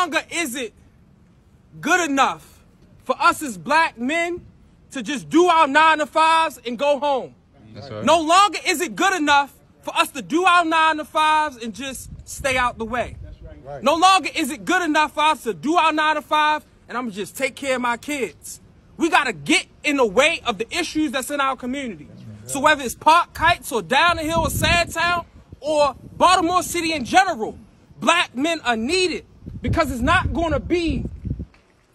longer is it good enough for us as black men to just do our 9 to 5s and go home. That's right. No longer is it good enough for us to do our 9 to 5s and just stay out the way. Right. No longer is it good enough for us to do our 9 to 5 and I'm just take care of my kids. We got to get in the way of the issues that's in our community. Right. So whether it's Park Heights or Down the Hill or Sandtown or Baltimore City in general, black men are needed because it's not going to be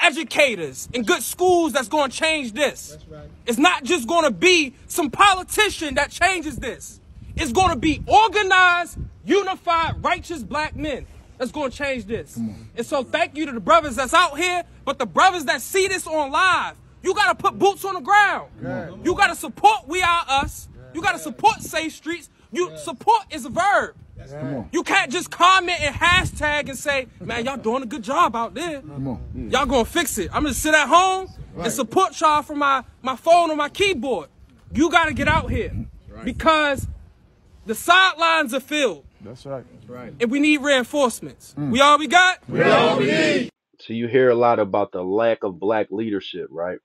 educators and good schools that's going to change this. That's right. It's not just going to be some politician that changes this. It's going to be organized, unified, righteous black men that's going to change this. And so thank you to the brothers that's out here, but the brothers that see this on live, you got to put boots on the ground. You got to support We Are Us. You got to support Safe Streets. Support is a verb. You can't just comment and hashtag and say, man, y'all doing a good job out there. Y'all gonna fix it. I'm gonna sit at home and support y'all from my phone or my keyboard. You gotta get out here because the sidelines are filled. That's right. That's right. And we need reinforcements. We all we got? We all we need. So you hear a lot about the lack of black leadership, right?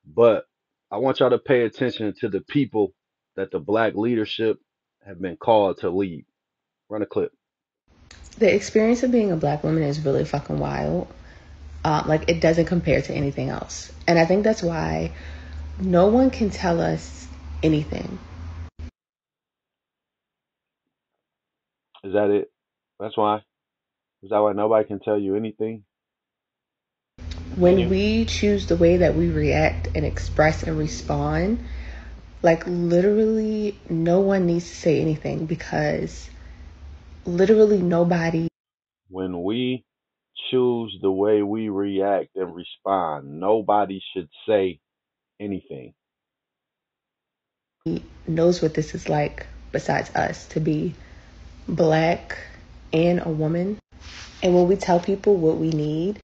But I want y'all to pay attention to the people that the black leadership have been called to lead. Run a clip. The experience of being a black woman is really fucking wild. Like, it doesn't compare to anything else. And I think that's why no one can tell us anything. Is that it? That's why? Is that why nobody can tell you anything? When we choose the way that we react and express and respond, like, literally no one needs to say anything because literally nobody. When we choose the way we react and respond, nobody should say anything. Knows what this is like besides us to be black and a woman. And when we tell people what we need,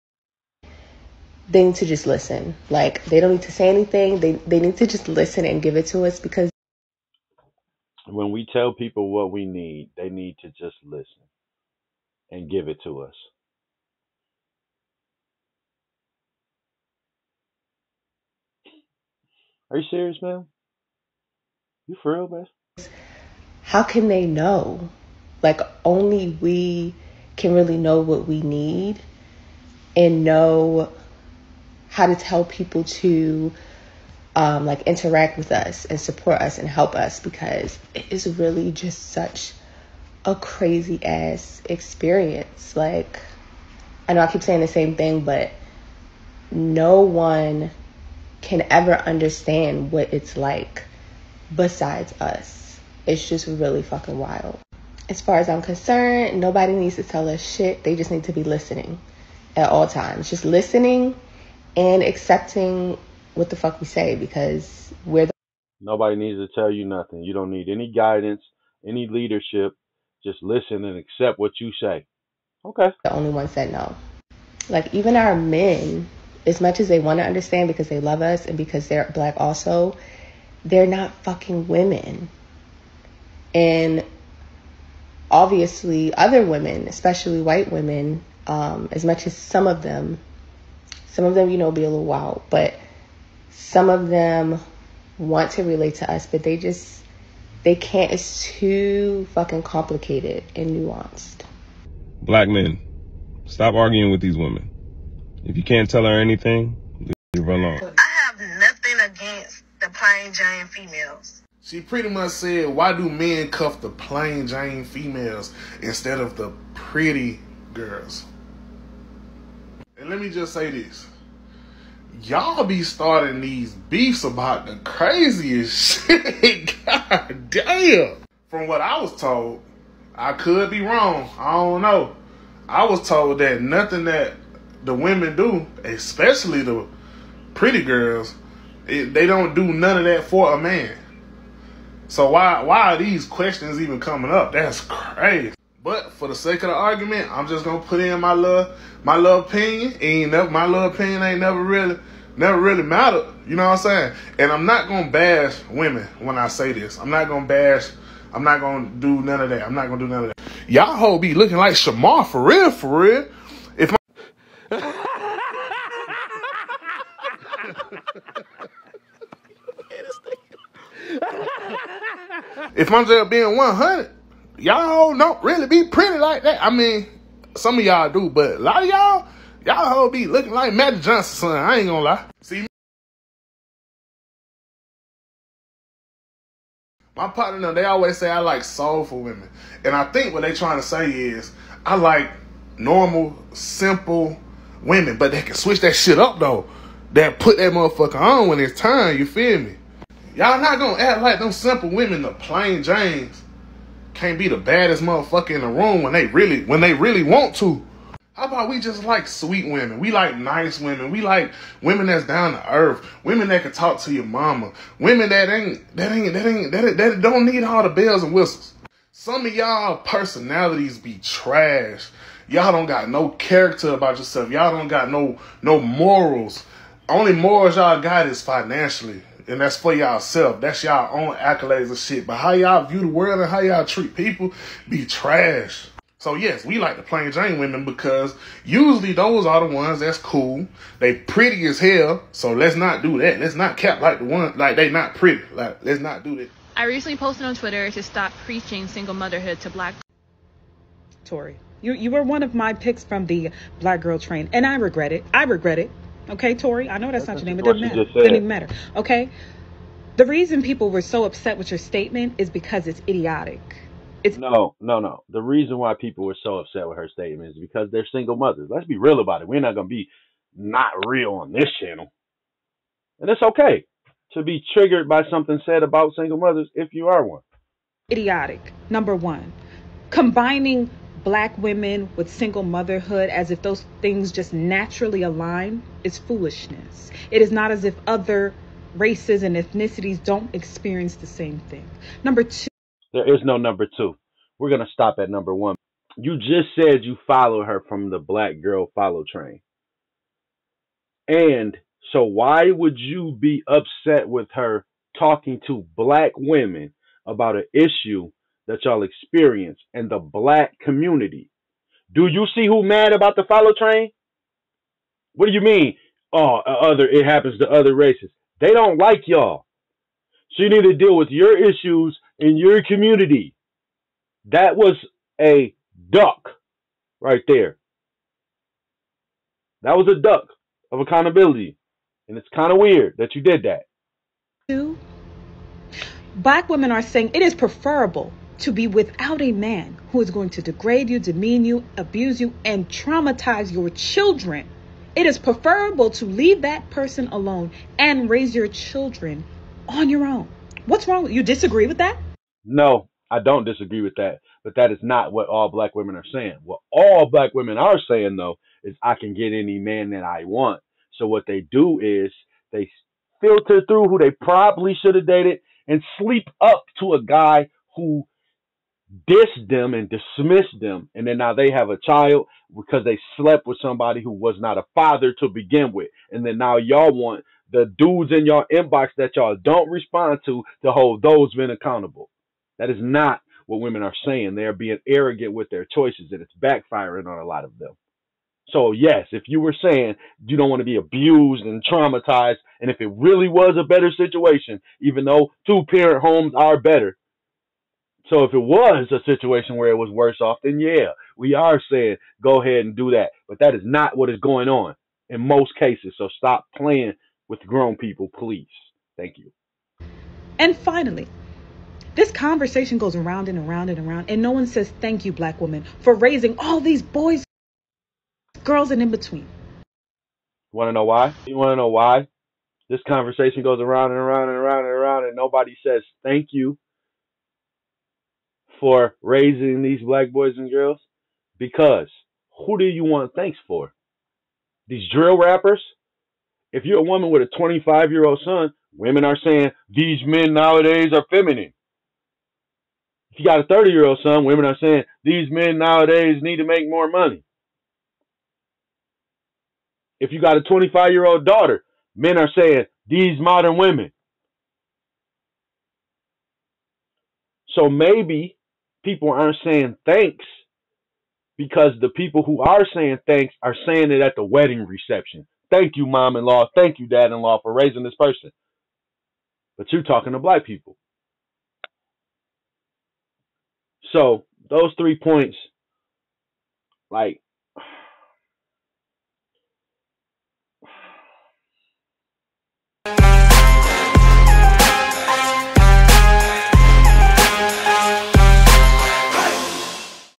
they need to just listen. Like, they don't need to say anything. They need to just listen and give it to us because when we tell people what we need, they need to just listen and give it to us. Are you serious, man? You for real, man? How can they know? Like, only we can really know what we need and know how to tell people to like interact with us and support us and help us, because it is really just such a crazy ass experience. Like, I know I keep saying the same thing, but no one can ever understand what it's like besides us. It's just really fucking wild. As far as I'm concerned, nobody needs to tell us shit. They just need to be listening at all times. Just listening and accepting what the fuck we say, because we're the... Nobody needs to tell you nothing. You don't need any guidance, any leadership. Just listen and accept what you say. Okay. The only ones that know. Like, even our men, as much as they want to understand because they love us and because they're black also, they're not fucking women. And obviously other women, especially white women, as much as some of them, you know, be a little wild, but some of them want to relate to us, but they can't. It's too fucking complicated and nuanced. Black men, stop arguing with these women. If you can't tell her anything, leave her alone. I have nothing against the plain Jane females. She pretty much said, why do men cuff the plain Jane females instead of the pretty girls? And let me just say this. Y'all be starting these beefs about the craziest shit. God damn. From what I was told, I could be wrong. I don't know. I was told that nothing that the women do, especially the pretty girls, they don't do none of that for a man. So why are these questions even coming up? That's crazy. But for the sake of the argument, I'm just gonna put in my little opinion. My little opinion ain't never really mattered. You know what I'm saying? And I'm not gonna bash women when I say this. I'm not gonna do none of that. Y'all hoe be looking like Shamar for real. If I'm just being 100, y'all don't really be pretty like that. I mean, some of y'all do, but a lot of y'all be looking like Magic Johnson's son. I ain't gonna lie. See, my partner, they always say I like soulful women. And I think what they trying to say is I like normal, simple women, but they can switch that shit up though. That put that motherfucker on when it's time, you feel me? Y'all not gonna act like them simple women, the plain Janes, can't be the baddest motherfucker in the room when they really want to. How about we just like sweet women? We like nice women. We like women that's down to earth. Women that can talk to your mama. Women that don't need all the bells and whistles. Some of y'all personalities be trash. Y'all don't got no character about yourself. Y'all don't got no morals. Only morals y'all got is financially. And that's for y'all self. That's y'all own accolades and shit. But how y'all view the world and how y'all treat people be trash. So yes, we like the plain Jane women because usually those are the ones that's cool. They pretty as hell. So let's not do that. Let's not cap like the one like they not pretty. Like let's not do that. I recently posted on Twitter to stop preaching single motherhood to black. Tori, you were one of my picks from the Black Girl Train, and I regret it. I regret it. Okay, Tori, I know that's not your name. It doesn't matter. It doesn't even matter. Okay? The reason people were so upset with your statement is because it's idiotic. No. The reason why people were so upset with her statement is because they're single mothers. Let's be real about it. We're not going to be not real on this channel. And it's okay to be triggered by something said about single mothers if you are one. Idiotic. Number one, combining black women with single motherhood as if those things just naturally align is foolishness. It is not as if other races and ethnicities don't experience the same thing. Number two. There is no number two. We're going to stop at number one. You just said you follow her from the Black Girl Follow Train. And so why would you be upset with her talking to black women about an issue that y'all experience in the black community? Do you see who mad about the follow train? What do you mean? Oh, it happens to other races. They don't like y'all. So you need to deal with your issues in your community. That was a duck right there. That was a duck of accountability. And it's kind of weird that you did that. Two, black women are saying it is preferable to be without a man who is going to degrade you, demean you, abuse you, and traumatize your children. It is preferable to leave that person alone and raise your children on your own. What's wrong? You disagree with that? No, I don't disagree with that. But that is not what all black women are saying. What all black women are saying, though, is I can get any man that I want. So what they do is they filter through who they probably should have dated and sleep up to a guy who dissed them and dismissed them. And then now they have a child because they slept with somebody who was not a father to begin with. And then now y'all want the dudes in your inbox that y'all don't respond to hold those men accountable. That is not what women are saying. They're being arrogant with their choices, and it's backfiring on a lot of them. So yes, if you were saying you don't want to be abused and traumatized, and if it really was a better situation, even though two-parent homes are better, so if it was a situation where it was worse off, then yeah, we are saying go ahead and do that. But that is not what is going on in most cases. So stop playing with grown people, please. Thank you. And finally, this conversation goes around and around and around, and no one says thank you, black women, for raising all these boys, girls, and in between. Want to know why? You want to know why? This conversation goes around and around and around and around, and nobody says thank you for raising these black boys and girls. Because who do you want thanks for? These drill rappers? If you're a woman with a 25-year-old son, women are saying these men nowadays are feminine. If you got a 30-year-old son, women are saying these men nowadays need to make more money. If you got a 25-year-old daughter, men are saying these modern women. So maybe people aren't saying thanks because the people who are saying thanks are saying it at the wedding reception. thank you, mom-in-law, thank you, dad-in-law, for raising this person. But you're talking to black people. So those 3 points, like,